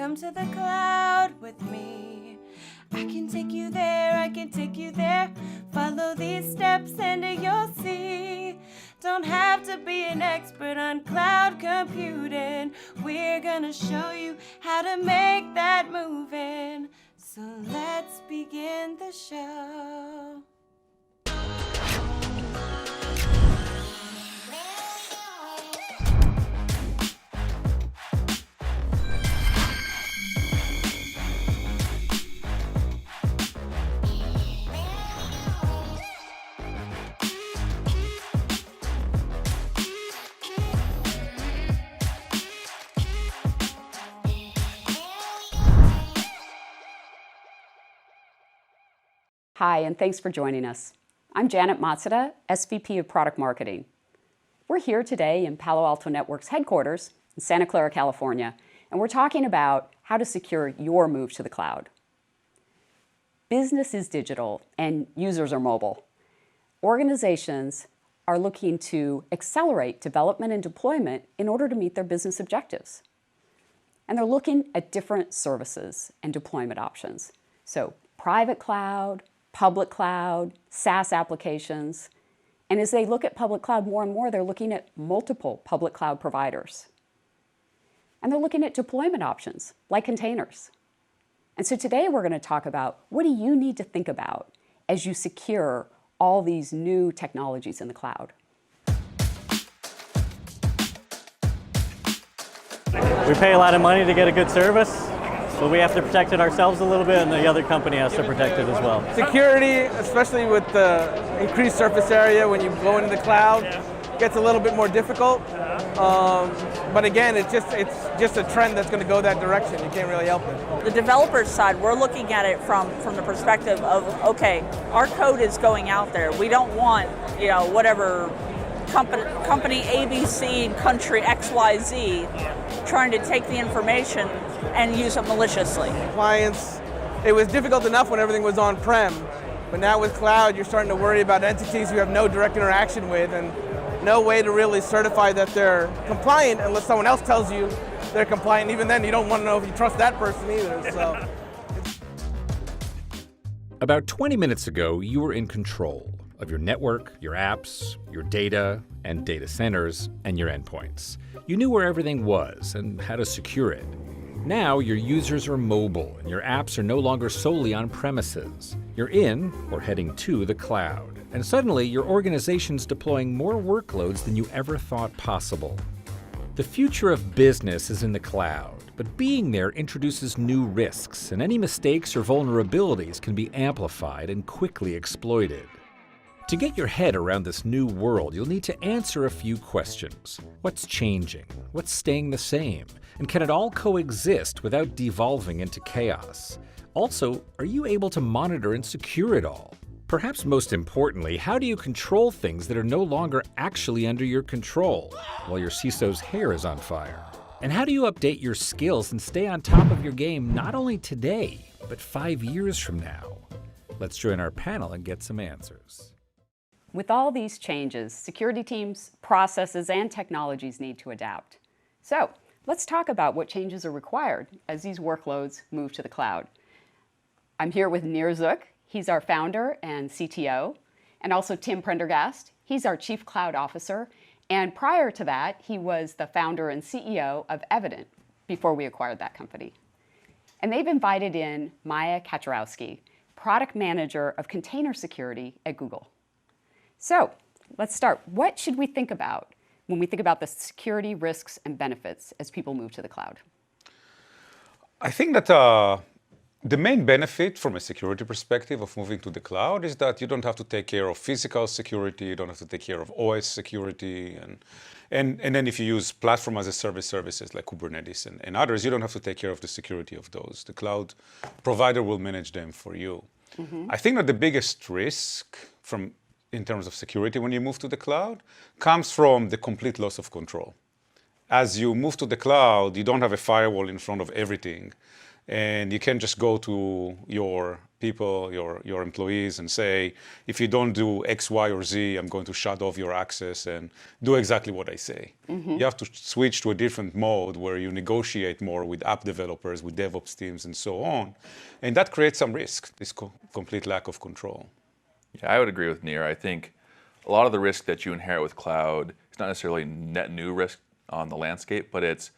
Come to the cloud with me. I can take you there, I can take you there. Follow these steps and you'll see. Don't have to be an expert on cloud computing. We're gonna show you how to make that moving. So let's begin the show. Hi, and thanks for joining us. I'm Janet Matsuda, SVP of Product Marketing. We're here today in Palo Alto Network's headquarters in Santa Clara, California, and we're talking about how to secure your move to the cloud. Business is digital and users are mobile. Organizations are looking to accelerate development and deployment in order to meet their business objectives. And they're looking at different services and deployment options. So private cloud, public cloud, SaaS applications. And as they look at public cloud more and more, they're looking at multiple public cloud providers. And they're looking at deployment options like containers. And so today we're going to talk about what do you need to think about as you secure all these new technologies in the cloud. We pay a lot of money to get a good service, but we have to protect it ourselves a little bit, and the other company has to protect it as well. Security, especially with the increased surface area when you go into the cloud, gets a little bit more difficult. But again, it's just a trend that's going to go that direction. You can't really help it. The developer side, we're looking at it from the perspective of, okay, our code is going out there. We don't want, whatever company ABC, country XYZ trying to take the information and use it maliciously. Clients, it was difficult enough when everything was on-prem, but now with cloud, you're starting to worry about entities you have no direct interaction with and no way to really certify that they're compliant unless someone else tells you they're compliant. Even then, you don't want to know if you trust that person either. So. About 20 minutes ago, you were in control of your network, your apps, your data and data centers, and your endpoints. You knew where everything was and how to secure it. Now your users are mobile and your apps are no longer solely on premises. You're in or heading to the cloud. And suddenly your organization's deploying more workloads than you ever thought possible. The future of business is in the cloud, but being there introduces new risks, and any mistakes or vulnerabilities can be amplified and quickly exploited. To get your head around this new world, you'll need to answer a few questions. What's changing? What's staying the same? And can it all coexist without devolving into chaos? Also, are you able to monitor and secure it all? Perhaps most importantly, how do you control things that are no longer actually under your control while your CISO's hair is on fire? And how do you update your skills and stay on top of your game not only today, but 5 years from now? Let's join our panel and get some answers. With all these changes, security teams, processes, and technologies need to adapt. So let's talk about what changes are required as these workloads move to the cloud. I'm here with Nir Zook. He's our founder and CTO, and also Tim Prendergast. He's our Chief Cloud Officer, and prior to that, he was the founder and CEO of Evident before we acquired that company. And they've invited in Maya Kaczorowski, Product Manager of Container Security at Google. So let's start. What should we think about when we think about the security risks and benefits as people move to the cloud? I think that the main benefit from a security perspective of moving to the cloud is that you don't have to take care of physical security, you don't have to take care of OS security, and then if you use platform as a service services like Kubernetes and others, you don't have to take care of the security of those. The cloud provider will manage them for you. Mm-hmm. I think that the biggest risk in terms of security when you move to the cloud comes from the complete loss of control. As you move to the cloud, you don't have a firewall in front of everything. And you can't just go to your people, your employees, and say, if you don't do X, Y, or Z, I'm going to shut off your access and do exactly what I say. You have to switch to a different mode where you negotiate more with app developers, with DevOps teams, and so on. And that creates some risk, this complete lack of control. Yeah, I would agree with Nir. I think a lot of the risk that you inherit with cloud is not necessarily net new risk on the landscape, but it's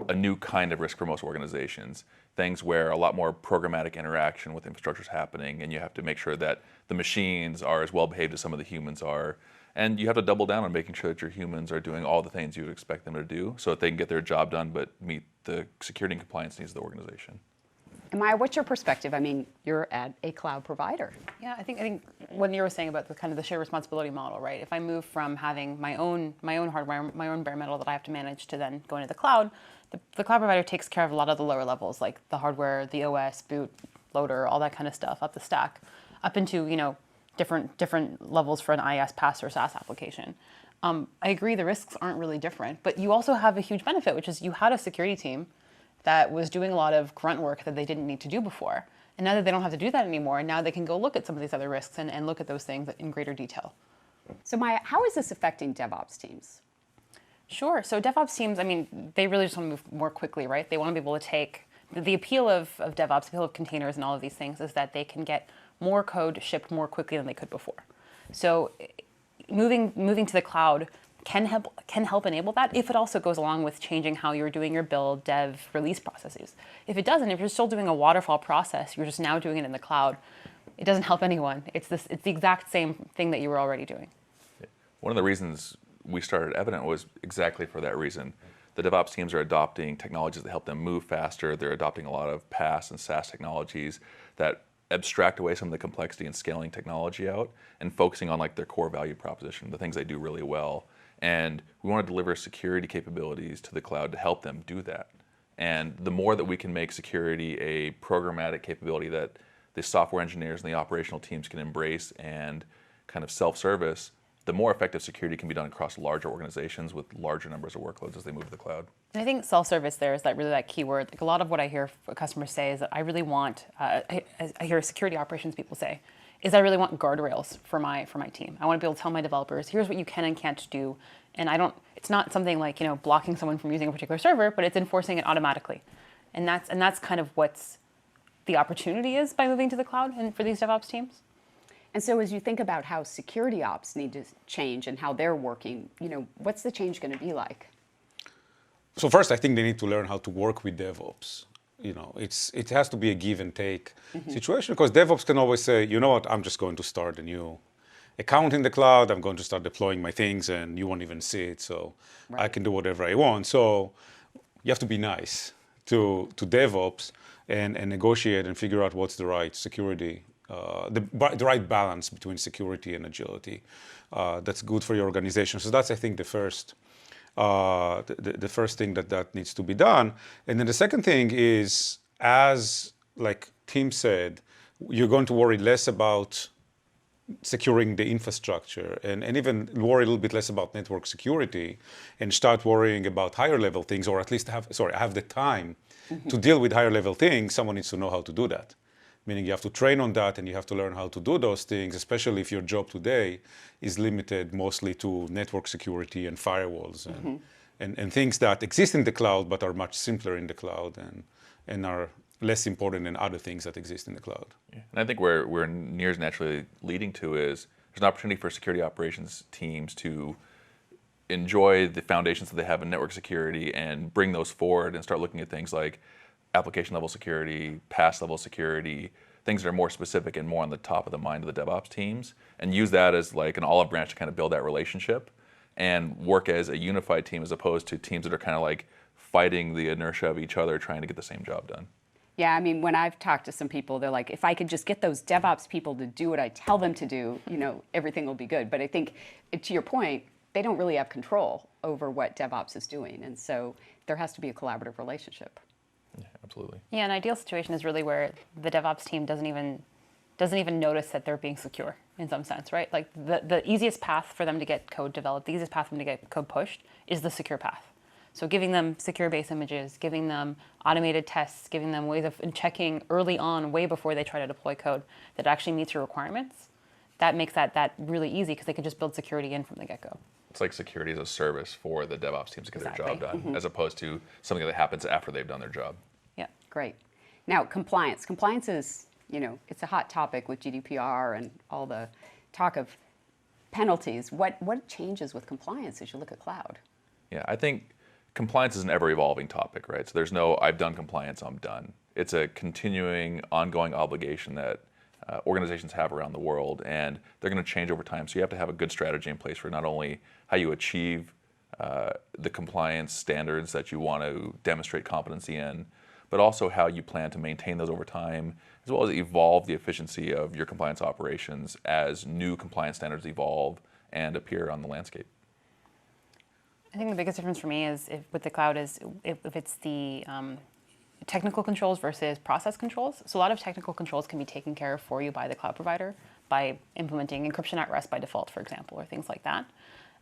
a new kind of risk for most organizations. Things where a lot more programmatic interaction with infrastructure is happening, and you have to make sure that the machines are as well behaved as some of the humans are. And you have to double down on making sure that your humans are doing all the things you would expect them to do so that they can get their job done but meet the security and compliance needs of the organization. And Maya, what's your perspective? I mean, you're at a cloud provider. Yeah, I think what Nir was saying about the kind of the shared responsibility model, right? If I move from having my own hardware, my own bare metal that I have to manage to then going to the cloud, the cloud provider takes care of a lot of the lower levels, like the hardware, the OS, boot, loader, all that kind of stuff up the stack, up into different levels for an IaaS, PaaS, or SaaS application. I agree the risks aren't really different, but you also have a huge benefit, which is you had a security team that was doing a lot of grunt work that they didn't need to do before. And now that they don't have to do that anymore, now they can go look at some of these other risks and look at those things in greater detail. So Maya, how is this affecting DevOps teams? Sure. So DevOps teams, I mean, they really just want to move more quickly, right? They want to be able to take the appeal of DevOps, the appeal of containers and all of these things is that they can get more code shipped more quickly than they could before. So moving to the cloud can help enable that if it also goes along with changing how you're doing your build, dev, release processes. If it doesn't, if you're still doing a waterfall process, you're just now doing it in the cloud, it doesn't help anyone. It's the exact same thing that you were already doing. One of the reasons we started Evident was exactly for that reason. The DevOps teams are adopting technologies that help them move faster. They're adopting a lot of PaaS and SaaS technologies that abstract away some of the complexity and scaling technology out and focusing on like their core value proposition, the things they do really well. And we want to deliver security capabilities to the cloud to help them do that. And the more that we can make security a programmatic capability that the software engineers and the operational teams can embrace and kind of self-service, the more effective security can be done across larger organizations with larger numbers of workloads as they move to the cloud. And I think self-service there is that key word. Like a lot of what I hear customers say is that I really want, I hear security operations people say, is I really want guardrails for my team. I want to be able to tell my developers, here's what you can and can't do. And it's not something like, blocking someone from using a particular server, but it's enforcing it automatically. And that's kind of what's the opportunity is by moving to the cloud and for these DevOps teams. And so as you think about how security ops need to change and how they're working, what's the change going to be like? So first, I think they need to learn how to work with DevOps. It has to be a give and take situation, because DevOps can always say, you know what, I'm just going to start a new account in the cloud. I'm going to start deploying my things and you won't even see it. So I can do whatever I want. So you have to be nice to DevOps and negotiate and figure out what's the right security, the right balance between security and agility. That's good for your organization. So that's, I think, the first thing that needs to be done. And then the second thing is, as like Tim said, you're going to worry less about securing the infrastructure and even worry a little bit less about network security and start worrying about higher level things, or at least have the time to deal with higher level things. Someone needs to know how to do that. Meaning you have to train on that and you have to learn how to do those things, especially if your job today is limited mostly to network security and firewalls and things that exist in the cloud but are much simpler in the cloud and are less important than other things that exist in the cloud. Yeah. And I think where Nir is naturally leading to is there's an opportunity for security operations teams to enjoy the foundations that they have in network security and bring those forward and start looking at things like application level security, PaaS level security, things that are more specific and more on the top of the mind of the DevOps teams, and use that as like an olive branch to kind of build that relationship and work as a unified team as opposed to teams that are kind of like fighting the inertia of each other trying to get the same job done. Yeah, I mean, when I've talked to some people, they're like, if I could just get those DevOps people to do what I tell them to do, everything will be good. But I think, to your point, they don't really have control over what DevOps is doing. And so there has to be a collaborative relationship. Yeah, absolutely. Yeah, an ideal situation is really where the DevOps team doesn't even notice that they're being secure in some sense, right? Like the easiest path for them to get code developed, the easiest path for them to get code pushed is the secure path. So giving them secure base images, giving them automated tests, giving them ways of checking early on, way before they try to deploy code that actually meets your requirements, that makes that really easy because they can just build security in from the get-go. It's like security as a service for the DevOps teams to get their job done, Mm-hmm. as opposed to something that happens after they've done their job. Yeah. Great. Now, compliance. Compliance is, it's a hot topic with GDPR and all the talk of penalties. What changes with compliance as you look at cloud? Yeah, I think compliance is an ever-evolving topic, right? So there's no, I've done compliance, I'm done. It's a continuing, ongoing obligation that organizations have around the world, and they're going to change over time. So you have to have a good strategy in place for not only how you achieve the compliance standards that you want to demonstrate competency in, but also how you plan to maintain those over time, as well as evolve the efficiency of your compliance operations as new compliance standards evolve and appear on the landscape. I think the biggest difference for me is with the cloud is if it's the technical controls versus process controls. So a lot of technical controls can be taken care of for you by the cloud provider by implementing encryption at rest by default, for example, or things like that.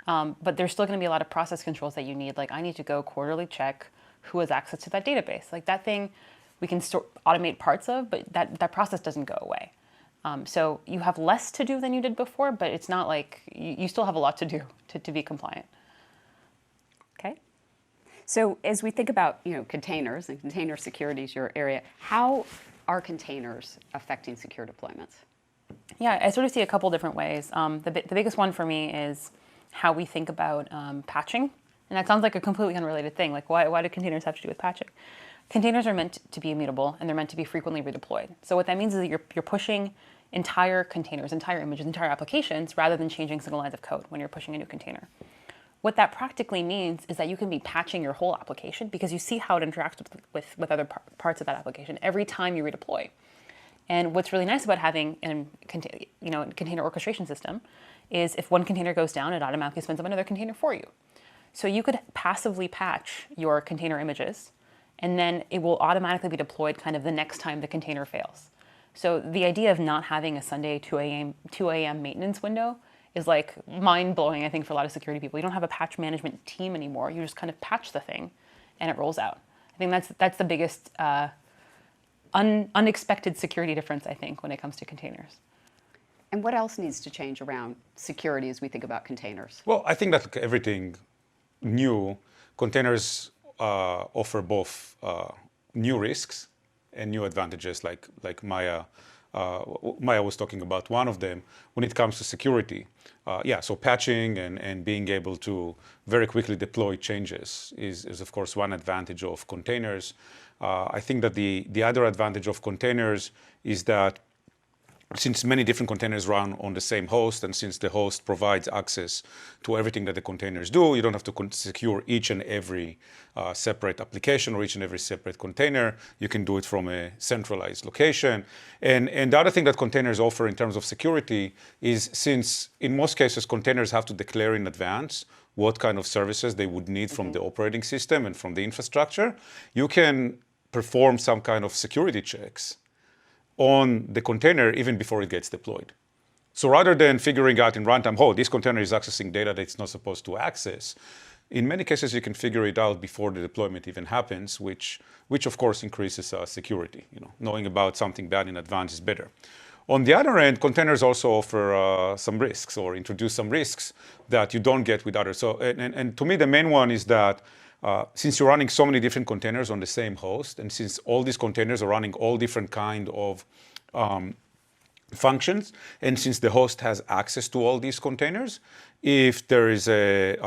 But there's still going to be a lot of process controls that you need. Like I need to go quarterly check who has access to that database. Like that thing we can automate parts of, but that process doesn't go away. So you have less to do than you did before, but it's not like you still have a lot to do to be compliant. Okay. So as we think about containers and container security is your area, how are containers affecting secure deployments? Yeah, I sort of see a couple different ways. The biggest one for me is how we think about patching. And that sounds like a completely unrelated thing. Like why do containers have to do with patching? Containers are meant to be immutable and they're meant to be frequently redeployed. So what that means is that you're pushing entire containers, entire images, entire applications rather than changing single lines of code when you're pushing a new container. What that practically means is that you can be patching your whole application because you see how it interacts with other parts of that application every time you redeploy. And what's really nice about having a container orchestration system is if one container goes down, it automatically spins up another container for you. So you could passively patch your container images, and then it will automatically be deployed kind of the next time the container fails. So the idea of not having a Sunday 2 a.m. maintenance window is like mind-blowing, I think, for a lot of security people. You don't have a patch management team anymore. You just kind of patch the thing, and it rolls out. I think that's the biggest unexpected security difference, I think, when it comes to containers. And what else needs to change around security as we think about containers? Well, I think that everything new, containers offer both new risks and new advantages, like Maya was talking about one of them when it comes to security. So patching and being able to very quickly deploy changes is of course one advantage of containers. I think that the other advantage of containers is that since many different containers run on the same host, and since the host provides access to everything that the containers do, you don't have to secure each and every separate application or each and every separate container. You can do it from a centralized location. And the other thing that containers offer in terms of security is, since in most cases containers have to declare in advance what kind of services they would need from the operating system and from the infrastructure, you can perform some kind of security checks on the container even before it gets deployed. So rather than figuring out in runtime, oh, this container is accessing data that it's not supposed to access, in many cases you can figure it out before the deployment even happens, which of course increases security. Knowing about something bad in advance is better. On the other end, containers also offer some risks, or introduce some risks that you don't get with others. So, and to me, the main one is that since you're running so many different containers on the same host, and since all these containers are running all different kind of functions, and since the host has access to all these containers, if there is a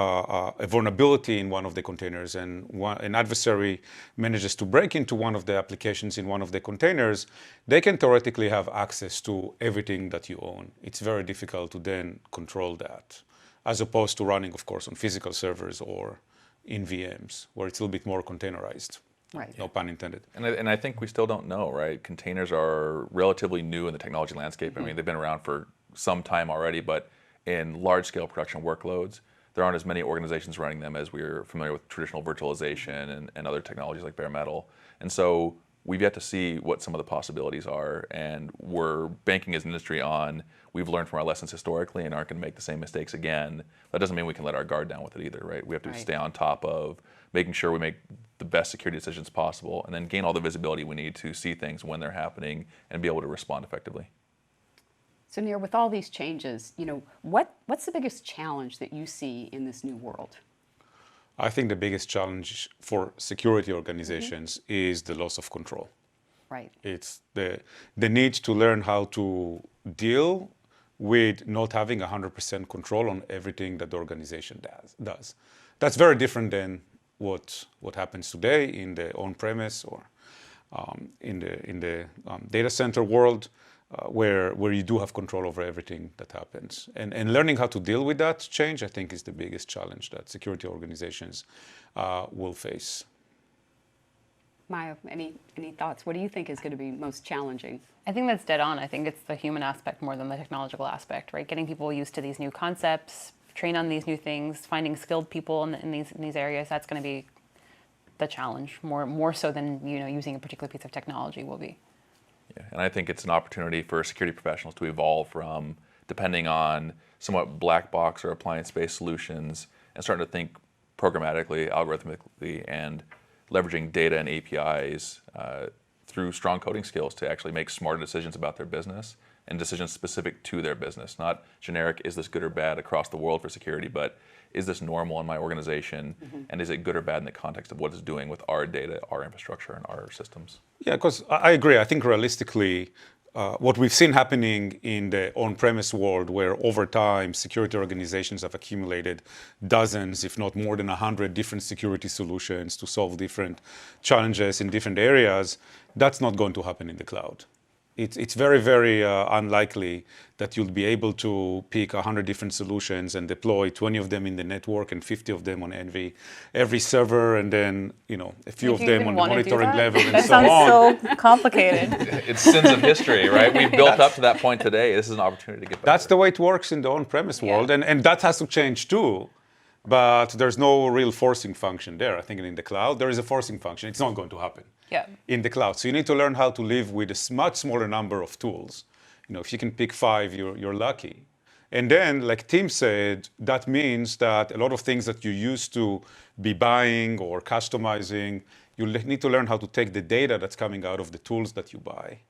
vulnerability in one of the containers and an adversary manages to break into one of the applications in one of the containers, they can theoretically have access to everything that you own. It's very difficult to then control that, as opposed to running, of course, on physical servers or in VMs, where it's a little bit more containerized. Right. No pun intended. And I think we still don't know, right? Containers are relatively new in the technology landscape. I mean, they've been around for some time already, but in large-scale production workloads, there aren't as many organizations running them as we're familiar with traditional virtualization and other technologies like bare metal. And so we've yet to see what some of the possibilities are, and we're banking as an industry on we've learned from our lessons historically and aren't going to make the same mistakes again. That doesn't mean we can let our guard down with it either, right? We have to Right. stay on top of making sure we make the best security decisions possible and then gain all the visibility we need to see things when they're happening and be able to respond effectively. So Nir, with all these changes, what's the biggest challenge that you see in this new world? I think the biggest challenge for security organizations is the loss of control. Right. It's the need to learn how to deal with not having 100% control on everything that the organization does. That's very different than what happens today in the on-premise or in the data center world, where you do have control over everything that happens. And learning how to deal with that change, I think, is the biggest challenge that security organizations will face. Maya, any thoughts? What do you think is going to be most challenging? I think that's dead on. I think it's the human aspect more than the technological aspect, right? Getting people used to these new concepts, train on these new things, finding skilled people in these areas, that's going to be the challenge, more so than using a particular piece of technology will be. Yeah, and I think it's an opportunity for security professionals to evolve from depending on somewhat black box or appliance-based solutions and starting to think programmatically, algorithmically, and leveraging data and APIs through strong coding skills to actually make smarter decisions about their business and decisions specific to their business. Not generic, is this good or bad across the world for security, but is this normal in my organization? And is it good or bad in the context of what it's doing with our data, our infrastructure, and our systems? Yeah, because I agree. I think realistically, what we've seen happening in the on-premise world, where over time security organizations have accumulated dozens, if not more than 100 different security solutions to solve different challenges in different areas, that's not going to happen in the cloud. It's very, very unlikely that you'll be able to pick 100 different solutions and deploy 20 of them in the network and 50 of them on every server, and then a few of them on the monitoring level and that so on. sounds so complicated. It's sins of history, right? We've built up to that point today. This is an opportunity to get better. That's the way it works in the on-premise world, and that has to change too. But there's no real forcing function there. I think in the cloud, there is a forcing function. It's not going to happen in the cloud. So you need to learn how to live with a much smaller number of tools. If you can pick 5, you're lucky. And then, like Tim said, that means that a lot of things that you used to be buying or customizing, you need to learn how to take the data that's coming out of the tools that you buy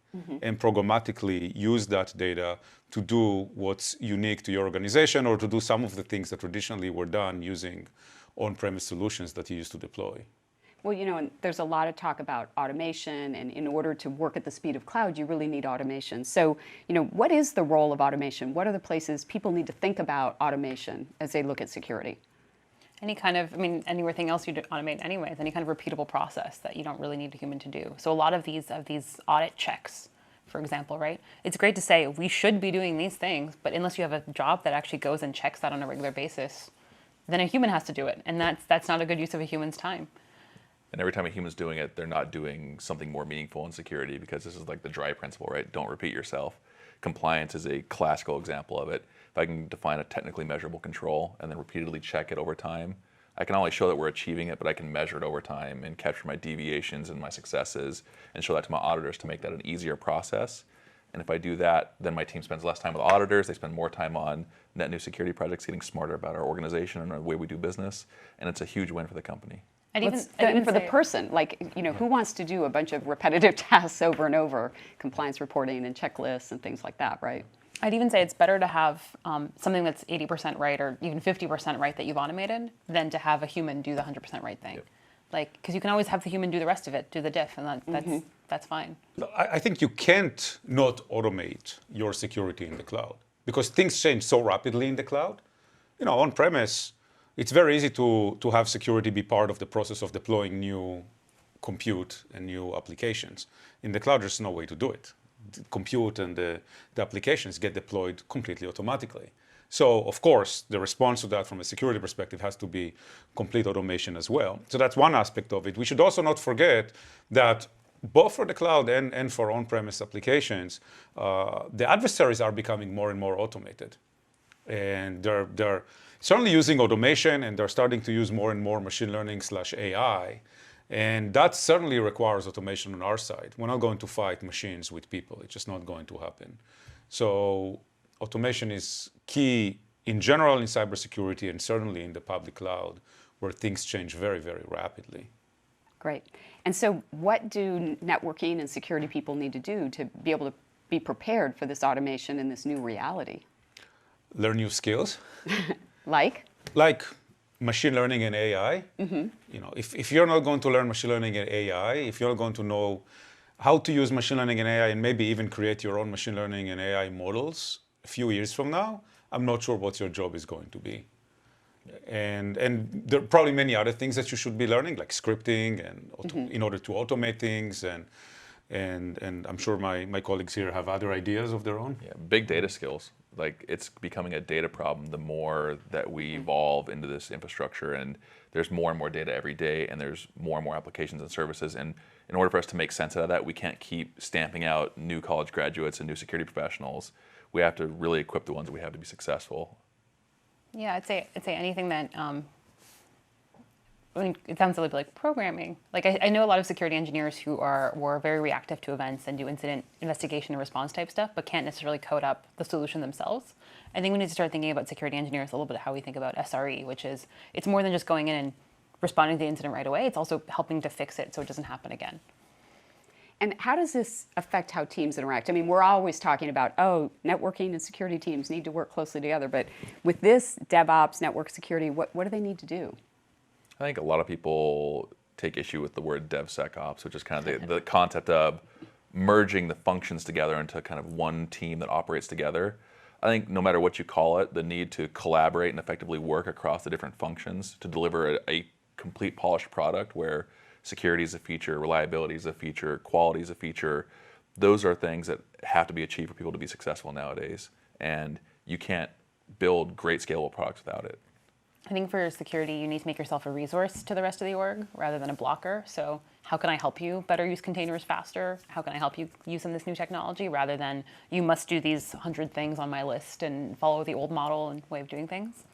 and programmatically use that data to do what's unique to your organization or to do some of the things that traditionally were done using on-premise solutions that you used to deploy. Well, and there's a lot of talk about automation, and in order to work at the speed of cloud, you really need automation. So, what is the role of automation? What are the places people need to think about automation as they look at security? Any kind of, anything else you automate anyways, any kind of repeatable process that you don't really need a human to do. So a lot of these audit checks, for example, right? It's great to say we should be doing these things, but unless you have a job that actually goes and checks that on a regular basis, then a human has to do it. And that's not a good use of a human's time. And every time a human's doing it, they're not doing something more meaningful in security, because this is like the DRY principle, right? Don't repeat yourself. Compliance is a classical example of it. If I can define a technically measurable control and then repeatedly check it over time, I can not only show that we're achieving it, but I can measure it over time and capture my deviations and my successes and show that to my auditors to make that an easier process. And if I do that, then my team spends less time with auditors. They spend more time on net new security projects, getting smarter about our organization and the way we do business. And it's a huge win for the company. And even for the person, who wants to do a bunch of repetitive tasks over and over, compliance reporting and checklists and things like that, right? I'd even say it's better to have something that's 80% right or even 50% right that you've automated than to have a human do the 100% right thing. Yep. Because you can always have the human do the rest of it, do the diff, and that's fine. I think you can't not automate your security in the cloud because things change so rapidly in the cloud. On-premise, it's very easy to have security be part of the process of deploying new compute and new applications. In the cloud, there's no way to do it. The compute and the applications get deployed completely automatically. So, of course, the response to that from a security perspective has to be complete automation as well. So that's one aspect of it. We should also not forget that both for the cloud and for on-premise applications, the adversaries are becoming more and more automated. And they're certainly using automation, and they're starting to use more and more machine learning / AI. And that certainly requires automation on our side. We're not going to fight machines with people. It's just not going to happen. So automation is key in general in cybersecurity and certainly in the public cloud, where things change very, very rapidly. Great. And so what do networking and security people need to do to be able to be prepared for this automation and this new reality? Learn new skills. Like? Like machine learning and AI. You know, if you're not going to learn machine learning and AI, if you're not going to know how to use machine learning and AI and maybe even create your own machine learning and AI models a few years from now, I'm not sure what your job is going to be. And there are probably many other things that you should be learning, like scripting and in order to automate things. And I'm sure my colleagues here have other ideas of their own. Yeah, big data skills. Like, it's becoming a data problem the more that we evolve into this infrastructure, and there's more and more data every day, and there's more and more applications and services. And in order for us to make sense out of that, we can't keep stamping out new college graduates and new security professionals. We have to really equip the ones that we have to be successful. Yeah, I'd say anything that, I mean, it sounds a little bit like programming. Like I know a lot of security engineers who were very reactive to events and do incident investigation and response type stuff, but can't necessarily code up the solution themselves. I think we need to start thinking about security engineers a little bit how we think about SRE, which is, it's more than just going in and responding to the incident right away. It's also helping to fix it so it doesn't happen again. And how does this affect how teams interact? I mean, we're always talking about, oh, networking and security teams need to work closely together. But with this DevOps, network security, what do they need to do? I think a lot of people take issue with the word DevSecOps, which is kind of the concept of merging the functions together into kind of one team that operates together. I think no matter what you call it, the need to collaborate and effectively work across the different functions to deliver a complete polished product where security is a feature, reliability is a feature, quality is a feature. Those are things that have to be achieved for people to be successful nowadays. And you can't build great scalable products without it. I think for security, you need to make yourself a resource to the rest of the org rather than a blocker. So how can I help you better use containers faster? How can I help you using this new technology rather than you must do these 100 things on my list and follow the old model and way of doing things?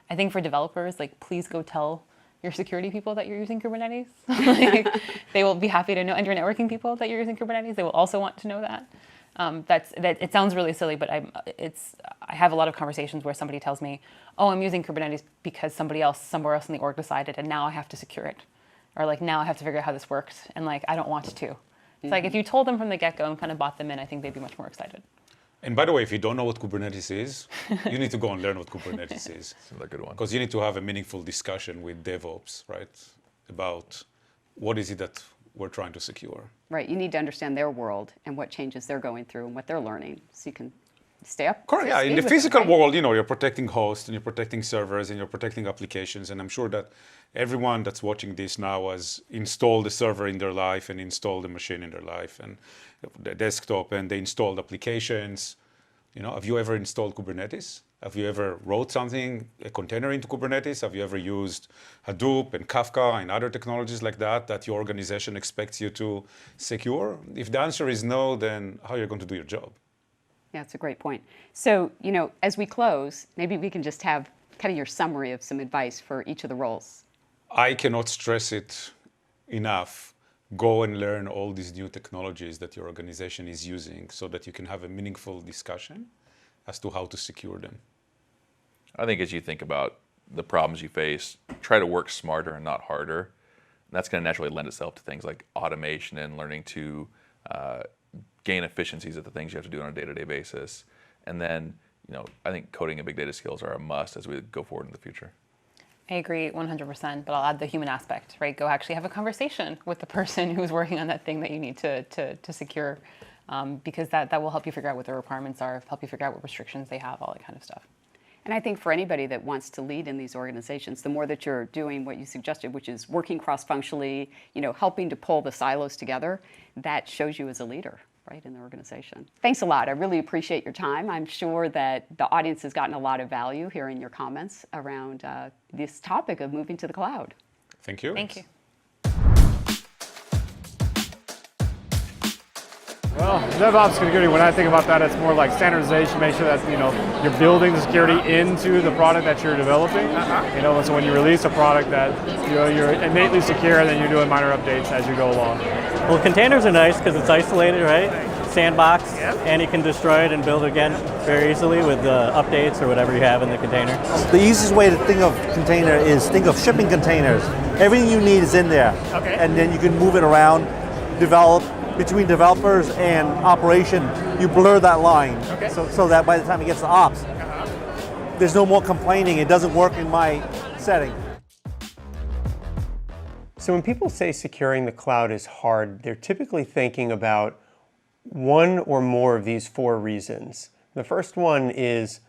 I think for developers, like, please go tell your security people that you're using Kubernetes. Like, they will be happy to know, and your networking people that you're using Kubernetes, they will also want to know that. It sounds really silly, but I have a lot of conversations where somebody tells me, oh, I'm using Kubernetes because somebody else somewhere else in the org decided, and now I have to secure it. Or like, now I have to figure out how this works, and like, I don't want to. It's like, if you told them from the get-go and kind of bought them in, I think they'd be much more excited. And by the way, if you don't know what Kubernetes is, you need to go and learn what Kubernetes is. That's another good one. Because you need to have a meaningful discussion with DevOps, right? About what is it that we're trying to secure. Right, you need to understand their world and what changes they're going through and what they're learning so you can stay up. Correct, yeah. In the physical world, you know, you're protecting hosts and you're protecting servers and you're protecting applications. And I'm sure that everyone that's watching this now has installed a server in their life and installed a machine in their life and the desktop, and they installed applications. You know, have you ever installed Kubernetes? Have you ever wrote something, a container into Kubernetes? Have you ever used Hadoop and Kafka and other technologies like that your organization expects you to secure? If the answer is no, then how are you going to do your job? Yeah, that's a great point. So, you know, as we close, maybe we can just have kind of your summary of some advice for each of the roles. I cannot stress it enough. Go and learn all these new technologies that your organization is using so that you can have a meaningful discussion as to how to secure them. I think as you think about the problems you face, try to work smarter and not harder. And that's going to naturally lend itself to things like automation and learning to gain efficiencies at the things you have to do on a day-to-day basis. And then, you know, I think coding and big data skills are a must as we go forward in the future. I agree 100%, but I'll add the human aspect, right? Go actually have a conversation with the person who's working on that thing that you need to secure, because that will help you figure out what their requirements are, help you figure out what restrictions they have, all that kind of stuff. And I think for anybody that wants to lead in these organizations, the more that you're doing what you suggested, which is working cross-functionally, you know, helping to pull the silos together, that shows you as a leader, right, in the organization. Thanks a lot. I really appreciate your time. I'm sure that the audience has gotten a lot of value hearing your comments around this topic of moving to the cloud. Thank you. Thank you. Well, DevOps security, when I think about that, it's more like standardization, make sure that you're building the security into the product that you're developing. And so when you release a product that you're innately secure, and then you're doing minor updates as you go along. Well, containers are nice because it's isolated, right? Sandbox, and you can destroy it and build it again very easily with updates or whatever you have in the container. The easiest way to think of container is think of shipping containers. Everything you need is in there, and then you can move it around, develop. Between developers and operation, you blur that line so that by the time it gets to ops, there's no more complaining, it doesn't work in my setting. So when people say securing the cloud is hard, they're typically thinking about one or more of these 4 reasons. The first one is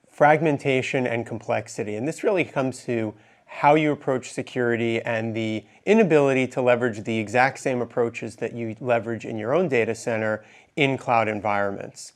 fragmentation and complexity, and this really comes to how you approach security and the inability to leverage the exact same approaches that you leverage in your own data center in cloud environments.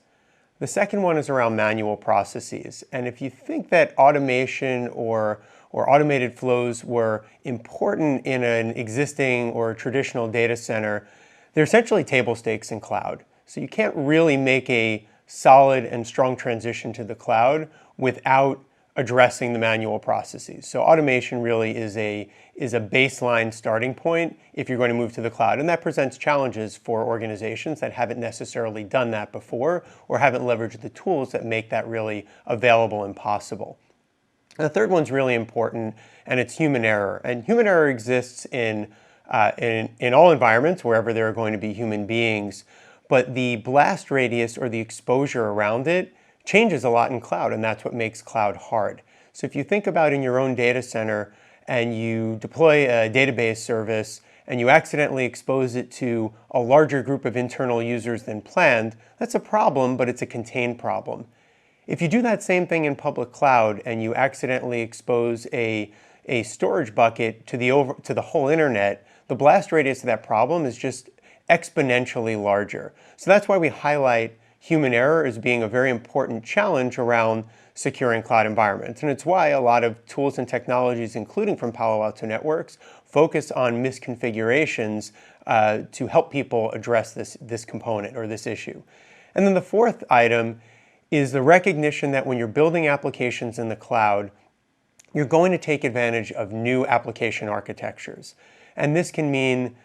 The second one is around manual processes. And if you think that automation or automated flows were important in an existing or traditional data center, they're essentially table stakes in cloud. So you can't really make a solid and strong transition to the cloud without addressing the manual processes. So automation really is a baseline starting point if you're going to move to the cloud. And that presents challenges for organizations that haven't necessarily done that before or haven't leveraged the tools that make that really available and possible. And the third one's really important, and it's human error. And human error exists in all environments, wherever there are going to be human beings. But the blast radius or the exposure around it changes a lot in cloud, and that's what makes cloud hard. So if you think about in your own data center and you deploy a database service and you accidentally expose it to a larger group of internal users than planned, that's a problem, but it's a contained problem. If you do that same thing in public cloud and you accidentally expose a storage bucket to the whole internet, the blast radius of that problem is just exponentially larger. So that's why we highlight human error as being a very important challenge around securing cloud environments. And it's why a lot of tools and technologies, including from Palo Alto Networks, focus on misconfigurations to help people address this component or this issue. And then the fourth item is the recognition that when you're building applications in the cloud, you're going to take advantage of new application architectures. And this can mean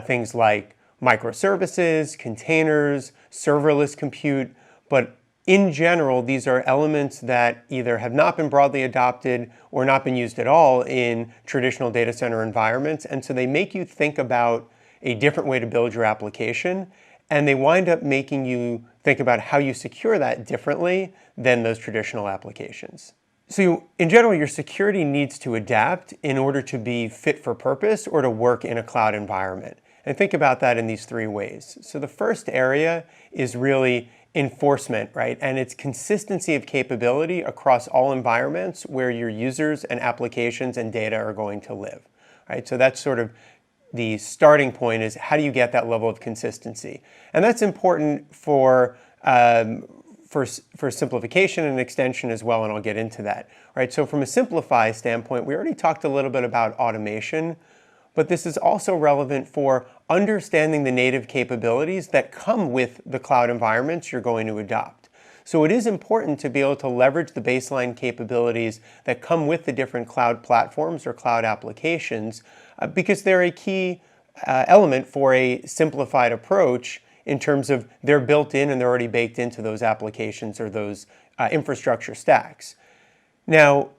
things like microservices, containers, serverless compute, but in general, these are elements that either have not been broadly adopted or not been used at all in traditional data center environments, and so they make you think about a different way to build your application, and they wind up making you think about how you secure that differently than those traditional applications. So in general, your security needs to adapt in order to be fit for purpose or to work in a cloud environment. And think about that in these 3 ways. So the first area is really enforcement, right? And it's consistency of capability across all environments where your users and applications and data are going to live, right? So that's sort of the starting point, is how do you get that level of consistency? And that's important for simplification and extension as well, and I'll get into that, right? So from a simplify standpoint, we already talked a little bit about automation, but this is also relevant for understanding the native capabilities that come with the cloud environments you're going to adopt. So it is important to be able to leverage the baseline capabilities that come with the different cloud platforms or cloud applications because they're a key element for a simplified approach in terms of they're built in and they're already baked into those applications or those infrastructure stacks. Now,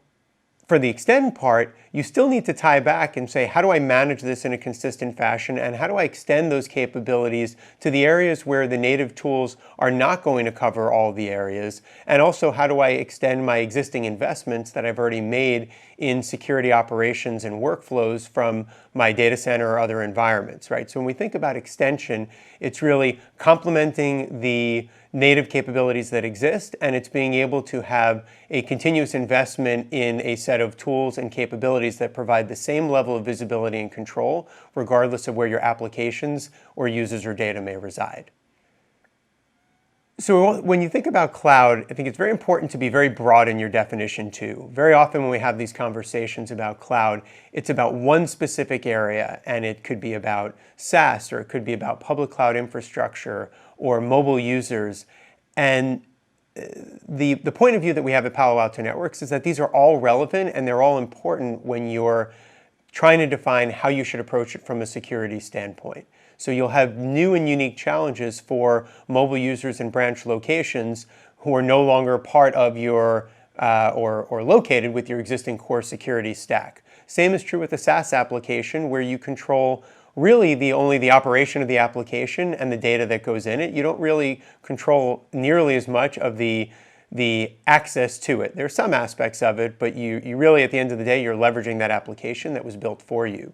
for the extend part, you still need to tie back and say, how do I manage this in a consistent fashion, and how do I extend those capabilities to the areas where the native tools are not going to cover all the areas, and also how do I extend my existing investments that I've already made in security operations and workflows from my data center or other environments, right? So when we think about extension, it's really complementing the native capabilities that exist, and it's being able to have a continuous investment in a set of tools and capabilities that provide the same level of visibility and control, regardless of where your applications or users or data may reside. So when you think about cloud, I think it's very important to be very broad in your definition too. Very often when we have these conversations about cloud, it's about one specific area, and it could be about SaaS, or it could be about public cloud infrastructure or mobile users. And the point of view that we have at Palo Alto Networks is that these are all relevant and they're all important when you're trying to define how you should approach it from a security standpoint. So you'll have new and unique challenges for mobile users in branch locations who are no longer part of your or located with your existing core security stack. Same is true with a SaaS application where you control really only the operation of the application and the data that goes in it. You don't really control nearly as much of the access to it. There are some aspects of it, but you really, at the end of the day, you're leveraging that application that was built for you.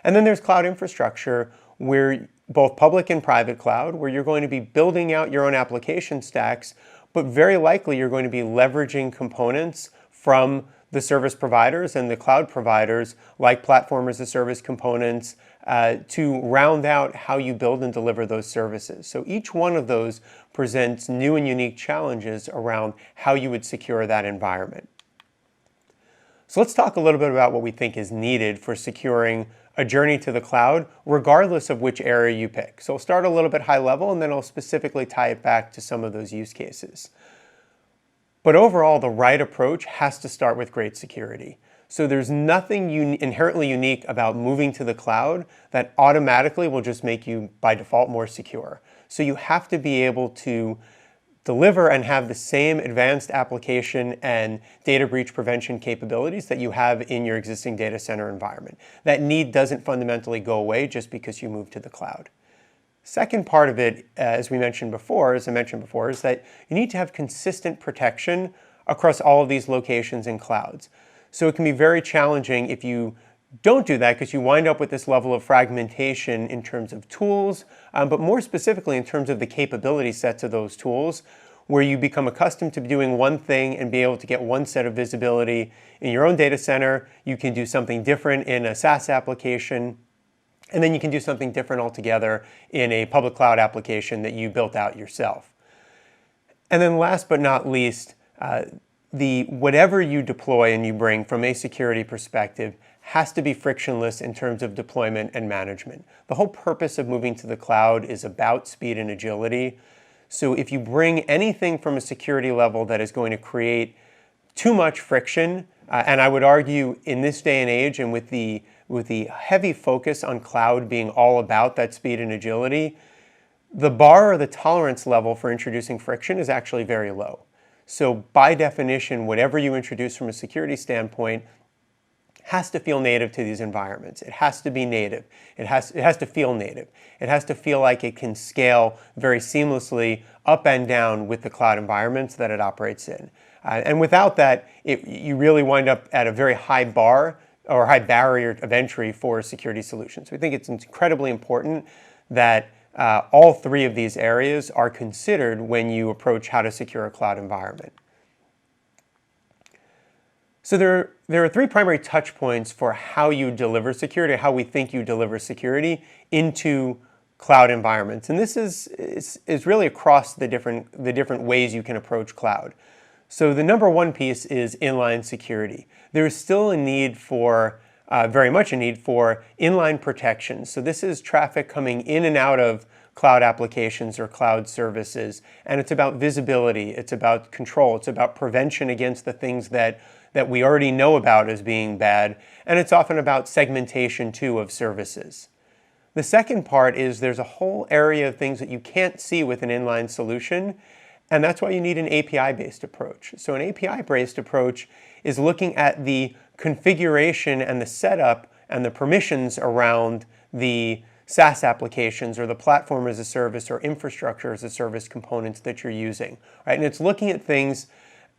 And then there's cloud infrastructure, where both public and private cloud, where you're going to be building out your own application stacks, but very likely you're going to be leveraging components from the service providers and the cloud providers, like platform as a service components, to round out how you build and deliver those services. So each one of those presents new and unique challenges around how you would secure that environment. So let's talk a little bit about what we think is needed for securing a journey to the cloud, regardless of which area you pick. So I'll start a little bit high level, and then I'll specifically tie it back to some of those use cases. But overall, the right approach has to start with great security. So there's nothing inherently unique about moving to the cloud that automatically will just make you, by default, more secure. So you have to be able to deliver and have the same advanced application and data breach prevention capabilities that you have in your existing data center environment. That need doesn't fundamentally go away just because you move to the cloud. Second part of it, as I mentioned before, is that you need to have consistent protection across all of these locations and clouds. So it can be very challenging if you don't do that, because you wind up with this level of fragmentation in terms of tools, but more specifically in terms of the capability sets of those tools, where you become accustomed to doing one thing and be able to get one set of visibility in your own data center. You can do something different in a SaaS application, and then you can do something different altogether in a public cloud application that you built out yourself. And then last but not least, whatever you deploy and you bring from a security perspective has to be frictionless in terms of deployment and management. The whole purpose of moving to the cloud is about speed and agility. So if you bring anything from a security level that is going to create too much friction, and I would argue in this day and age, and with the heavy focus on cloud being all about that speed and agility, the bar or the tolerance level for introducing friction is actually very low. So by definition, whatever you introduce from a security standpoint has to feel native to these environments. It has to be native. It has to feel native. It has to feel like it can scale very seamlessly up and down with the cloud environments that it operates in. And without that, you really wind up at a very high bar or high barrier of entry for security solutions. We think it's incredibly important that all three of these areas are considered when you approach how to secure a cloud environment. So there are three primary touch points for how you deliver security, how we think you deliver security into cloud environments. And this is really across the different ways you can approach cloud. So the number one piece is inline security. There is still a need for, very much a need for inline protection. So this is traffic coming in and out of cloud applications or cloud services. And it's about visibility, it's about control, it's about prevention against the things that we already know about as being bad, and it's often about segmentation too of services. The second part is there's a whole area of things that you can't see with an inline solution, and that's why you need an API-based approach. So an API-based approach is looking at the configuration and the setup and the permissions around the SaaS applications or the platform as a service or infrastructure as a service components that you're using, right? And it's looking at things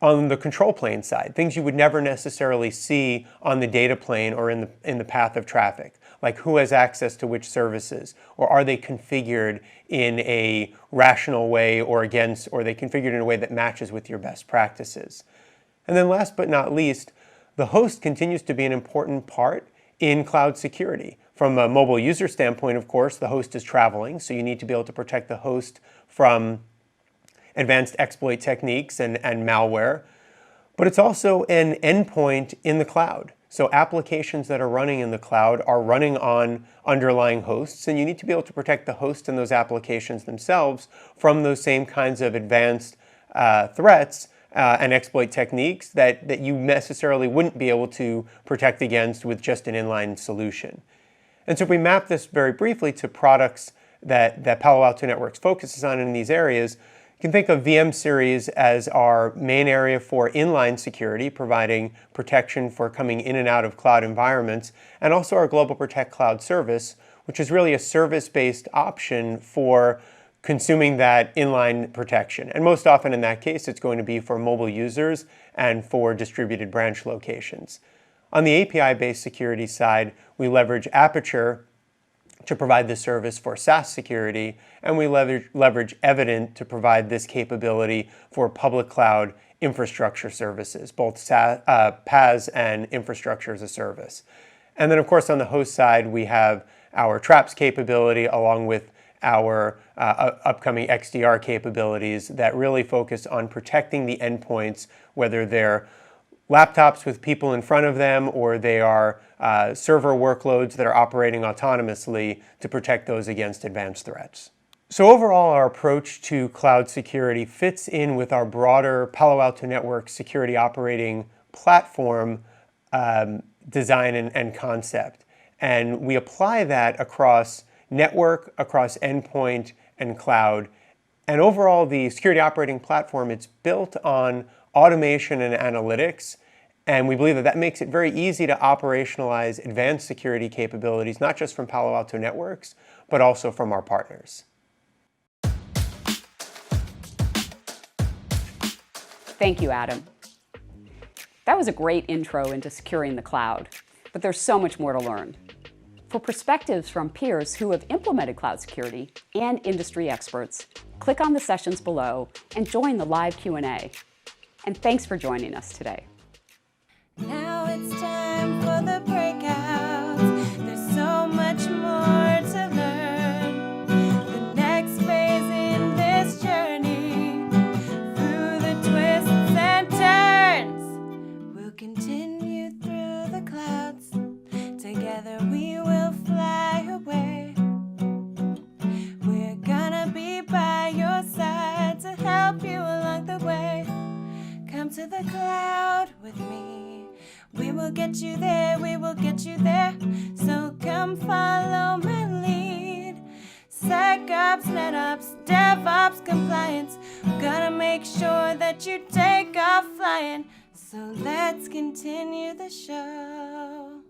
on the control plane side, things you would never necessarily see on the data plane or in the path of traffic, like who has access to which services, or are they configured in a rational way or are they configured in a way that matches with your best practices. And then last but not least, the host continues to be an important part in cloud security. From a mobile user standpoint, of course, the host is traveling, so you need to be able to protect the host from advanced exploit techniques and malware, but it's also an endpoint in the cloud. So applications that are running in the cloud are running on underlying hosts, and you need to be able to protect the host and those applications themselves from those same kinds of advanced threats and exploit techniques that you necessarily wouldn't be able to protect against with just an inline solution. And so if we map this very briefly to products that Palo Alto Networks focuses on in these areas, you can think of VM-Series as our main area for inline security, providing protection for coming in and out of cloud environments, and also our Global Protect Cloud service, which is really a service-based option for consuming that inline protection. And most often in that case, it's going to be for mobile users and for distributed branch locations. On the API-based security side, we leverage Aperture to provide this service for SaaS security, and we leverage Evident to provide this capability for public cloud infrastructure services, both PaaS and infrastructure as a service. And then, of course, on the host side, we have our Traps capability along with our upcoming XDR capabilities that really focus on protecting the endpoints, whether they're laptops with people in front of them or they are server workloads that are operating autonomously to protect those against advanced threats. So overall, our approach to cloud security fits in with our broader Palo Alto Networks security operating platform design and concept. And we apply that across network, across endpoint, and cloud. And overall, the security operating platform, it's built on automation and analytics, and we believe that makes it very easy to operationalize advanced security capabilities, not just from Palo Alto Networks, but also from our partners. Thank you, Adam. That was a great intro into securing the cloud, but there's so much more to learn. For perspectives from peers who have implemented cloud security and industry experts, click on the sessions below and join the live Q&A. And thanks for joining us today. Now it's time for the breakouts. There's so much more to learn. The next phase in this journey, through the twists and turns, we'll continue through the clouds. Together we will fly away. We're gonna be by your side to help you along the way. Come to the cloud with me. We will get you there, we will get you there. So come follow my lead. SecOps, NetOps, DevOps, compliance. We're gonna make sure that you take off flying. So let's continue the show.